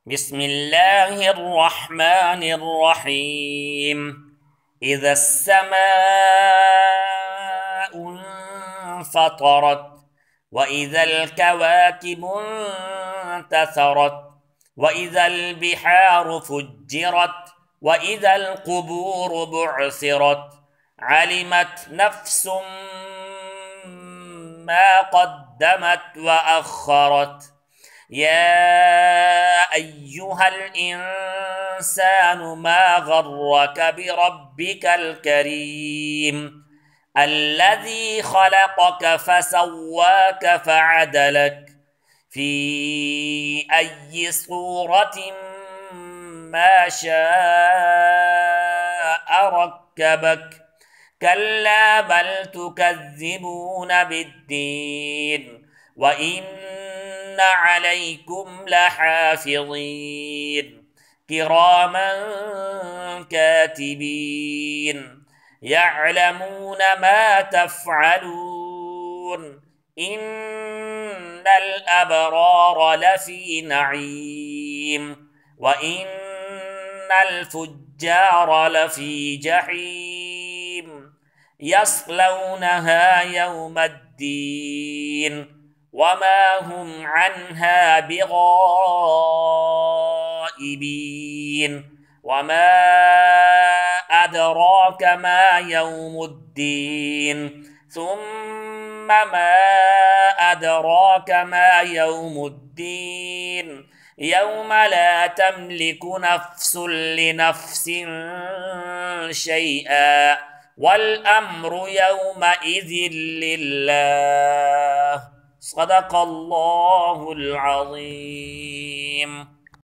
بسم الله الرحمن الرحيم. إذا السماء انفطرت، وإذا الكواكب انتثرت، وإذا البحار فجرت، وإذا القبور بعثرت، علمت نفس ما قدمت وأخرت. يا أيها الإنسان ما غرك بربك الكريم الذي خلقك فسواك فعدلك في أي صورة ما شاء ركبك. كلا بل تكذبون بالدين، وإن عليكم لحافظين كراما كاتبين يعلمون ما تفعلون. إن الأبرار لفي نعيم، وإن الفجار لفي جحيم يصلونها يوم الدين وما هم عنها بغائبين. وما أدراك ما يوم الدين، ثم ما أدراك ما يوم الدين. يوم لا تملك نفس لنفس شيئا، والأمر يومئذ لله. صدق الله العظيم.